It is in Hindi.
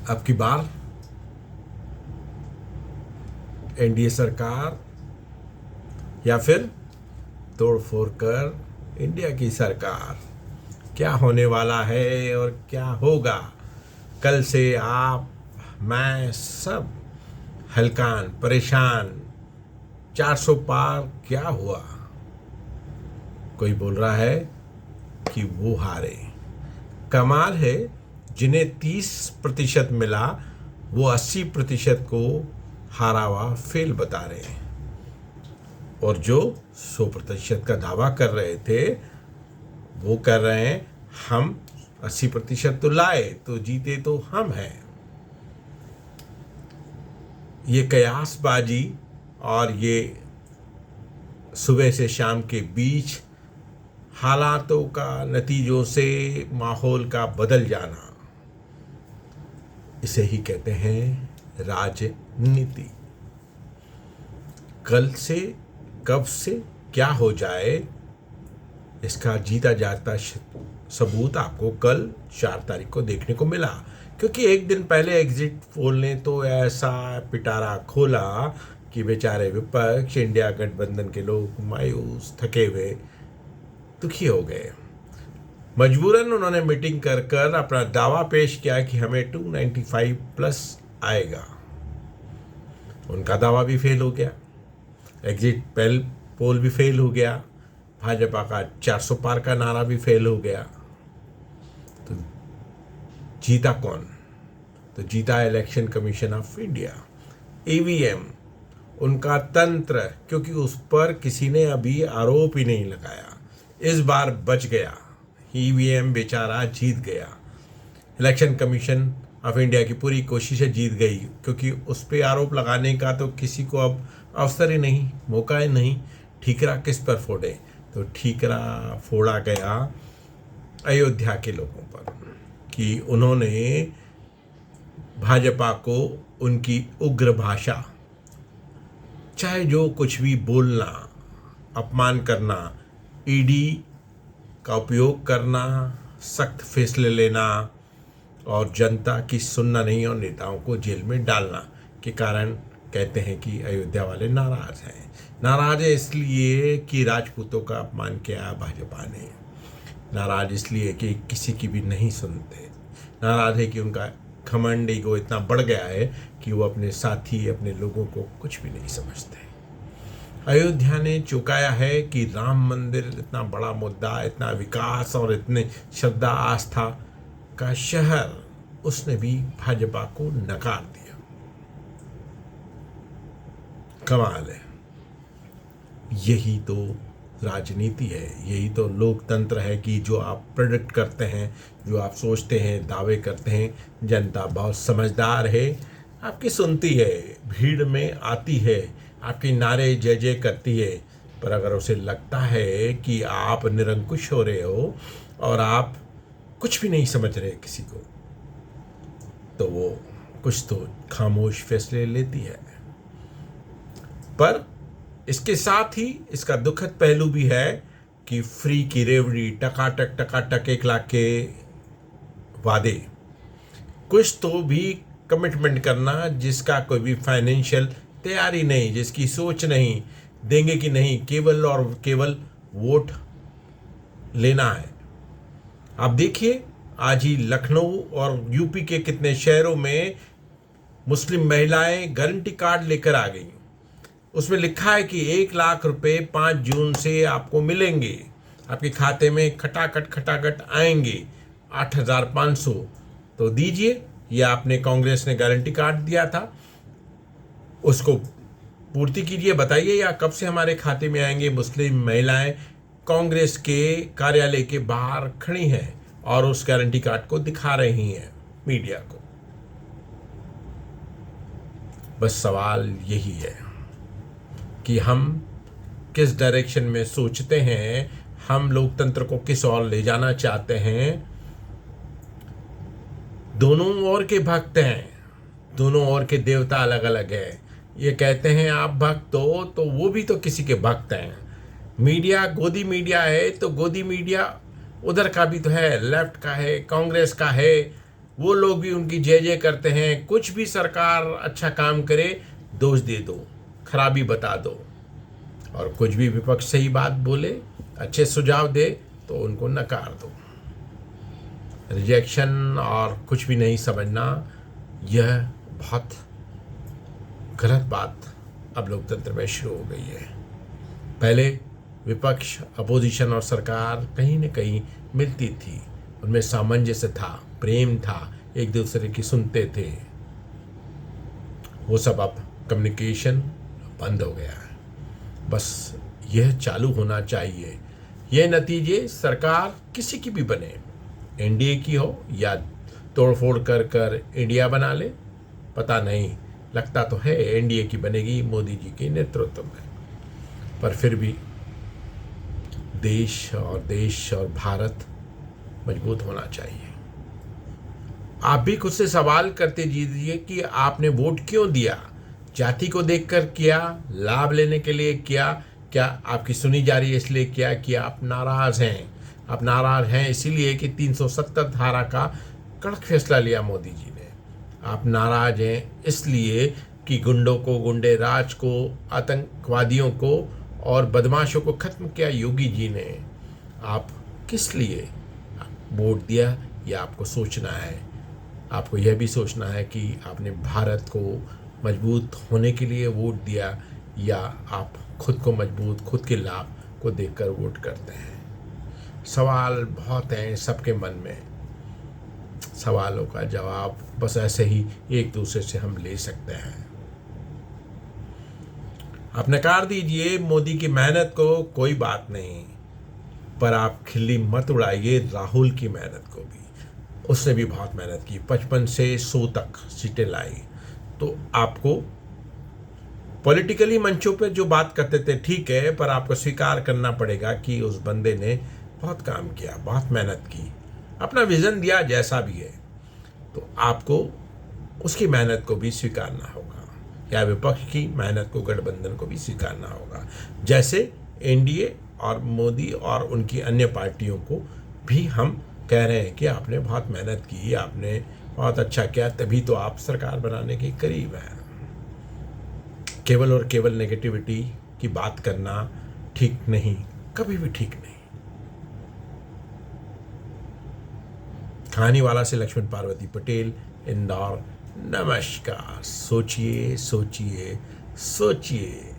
अब की बार एनडीए सरकार या फिर तोड़ फोड़ कर इंडिया की सरकार, क्या होने वाला है और क्या होगा? कल से आप, मैं, सब हलकान परेशान। 400 पार क्या हुआ? कोई बोल रहा है कि वो हारे। कमाल है, जिन्हें 30% मिला वो 80% को हारा हुआ फेल बता रहे हैं, और जो 100% का दावा कर रहे थे वो कर रहे हैं हम 80% तो लाए, तो जीते तो हम हैं। ये कयासबाजी और ये सुबह से शाम के बीच हालातों का, नतीजों से माहौल का बदल जाना, इसे ही कहते हैं राजनीति। कल से, कब से क्या हो जाए, इसका जीता जागता सबूत आपको कल 4 तारीख को देखने को मिला। क्योंकि एक दिन पहले एग्जिट पोल ने तो ऐसा पिटारा खोला कि बेचारे विपक्ष, इंडिया गठबंधन के लोग मायूस, थके हुए, दुखी हो गए। मजबूरन उन्होंने मीटिंग कर कर अपना दावा पेश किया कि हमें 295 प्लस आएगा। उनका दावा भी फेल हो गया, एग्जिट पोल भी फेल हो गया, भाजपा का 400 पार का नारा भी फेल हो गया। तो जीता कौन? तो जीता election commission of India, EVM, उनका तंत्र, क्योंकि उस पर किसी ने अभी आरोप ही नहीं लगाया। इस बार बच गया, ईवीएम बेचारा जीत गया। इलेक्शन कमीशन ऑफ इंडिया की पूरी कोशिशें जीत गई, क्योंकि उस पर आरोप लगाने का तो किसी को अब अवसर ही नहीं, मौका ही नहीं। ठीकरा किस पर फोड़े? तो ठीकरा फोड़ा गया अयोध्या के लोगों पर कि उन्होंने भाजपा को उनकी उग्र भाषा, चाहे जो कुछ भी बोलना, अपमान करना, ईडी का उपयोग करना, सख्त फैसले लेना और जनता की सुनना नहीं और नेताओं को जेल में डालना के कारण कहते हैं कि अयोध्या वाले नाराज हैं। नाराज है इसलिए कि राजपूतों का अपमान किया भाजपा ने, नाराज इसलिए कि किसी की भी नहीं सुनते, नाराज है कि उनका घमंड ईगो इतना बढ़ गया है कि वो अपने साथी, अपने लोगों को कुछ भी नहीं समझते। अयोध्या ने चुकाया है कि राम मंदिर इतना बड़ा मुद्दा, इतना विकास और इतने श्रद्धा आस्था का शहर, उसने भी भाजपा को नकार दिया। कमाल है। यही तो राजनीति है, यही तो लोकतंत्र है कि जो आप प्रेडिक्ट करते हैं, जो आप सोचते हैं, दावे करते हैं, जनता बहुत समझदार है, आपकी सुनती है, भीड़ में आती है, आपके नारे जय जय करती है। पर अगर उसे लगता है कि आप निरंकुश हो रहे हो और आप कुछ भी नहीं समझ रहे किसी को, तो वो कुछ तो खामोश फैसले लेती है। पर इसके साथ ही इसका दुखद पहलू भी है कि फ्री की रेवड़ी, टकाटक 1 लाख के वादे, कुछ तो भी कमिटमेंट करना जिसका कोई भी फाइनेंशियल तैयारी नहीं, जिसकी सोच नहीं, देंगे कि नहीं, केवल और केवल वोट लेना है। आप देखिए, आज ही लखनऊ और यूपी के कितने शहरों में मुस्लिम महिलाएं गारंटी कार्ड लेकर आ गई। उसमें लिखा है कि 1 लाख रुपए 5 जून से आपको मिलेंगे, आपके खाते में खटाखट आएंगे 8,500। तो दीजिए, या आपने, कांग्रेस ने गारंटी कार्ड दिया था, उसको पूर्ति कीजिए, बताइए या कब से हमारे खाते में आएंगे। मुस्लिम महिलाएं कांग्रेस के कार्यालय के बाहर खड़ी हैं और उस गारंटी कार्ड को दिखा रही हैं मीडिया को। बस सवाल यही है कि हम किस डायरेक्शन में सोचते हैं, हम लोकतंत्र को किस ओर ले जाना चाहते हैं। दोनों ओर के भक्त हैं, दोनों ओर के देवता अलग अलग हैं। ये कहते हैं आप भक्त हो, तो वो भी तो किसी के भक्त हैं। मीडिया गोदी मीडिया है, तो गोदी मीडिया उधर का भी तो है, लेफ्ट का है, कांग्रेस का है, वो लोग भी उनकी जय जय करते हैं। कुछ भी सरकार अच्छा काम करे दोष दे दो, खराबी बता दो, और कुछ भी विपक्ष सही बात बोले, अच्छे सुझाव दे तो उनको नकार दो। रिजेक्शन और कुछ भी नहीं समझना, यह बहुत गलत बात अब लोकतंत्र में शुरू हो गई है। पहले विपक्ष, अपोजिशन और सरकार कहीं न कहीं मिलती थी, उनमें सामंजस्य था, प्रेम था, एक दूसरे की सुनते थे। वो सब अब कम्युनिकेशन बंद हो गया है। बस यह चालू होना चाहिए। ये नतीजे सरकार किसी की भी बने, एनडीए की हो या तोड़फोड़ कर कर इंडिया बना ले, पता नहीं, लगता तो है एनडीए की बनेगी मोदी जी के नेतृत्व में। पर फिर भी देश और भारत मजबूत होना चाहिए। आप भी खुद से सवाल करते दीजिए कि आपने वोट क्यों दिया? जाति को देखकर किया, लाभ लेने के लिए किया, क्या आपकी सुनी जा रही है इसलिए किया कि आप नाराज हैं? आप नाराज हैं इसीलिए कि 370 धारा का कड़क फैसला लिया मोदी जी ने। आप नाराज हैं इसलिए कि गुंडों को, गुंडे राज को, आतंकवादियों को और बदमाशों को खत्म किया योगी जी ने। आप किस लिए वोट दिया, यह आपको सोचना है। आपको यह भी सोचना है कि आपने भारत को मजबूत होने के लिए वोट दिया या आप खुद को मजबूत, खुद के लाभ को देखकर वोट करते हैं। सवाल बहुत हैं सबके मन में। सवालों का जवाब बस ऐसे ही एक दूसरे से हम ले सकते हैं। आप नकार दीजिए मोदी की मेहनत को, कोई बात नहीं, पर आप खिल्ली मत उड़ाइए राहुल की मेहनत को भी। उसने भी बहुत मेहनत की, 55 से 100 तक सीटें लाई। तो आपको पॉलिटिकली मंचों पे जो बात करते थे ठीक है, पर आपको स्वीकार करना पड़ेगा कि उस बंदे ने बहुत काम किया, बहुत मेहनत की, अपना विजन दिया जैसा भी है। तो आपको उसकी मेहनत को भी स्वीकारना होगा, या विपक्ष की मेहनत को, गठबंधन को भी स्वीकारना होगा। जैसे एनडीए और मोदी और उनकी अन्य पार्टियों को भी हम कह रहे हैं कि आपने बहुत मेहनत की, आपने बहुत अच्छा किया, तभी तो आप सरकार बनाने के करीब हैं। केवल और केवल नेगेटिविटी की बात करना ठीक नहीं, कभी भी ठीक नहीं। कहानी वाला से लक्ष्मण पार्वती पटेल, इंदौर। नमस्कार। सोचिए सोचिए सोचिए।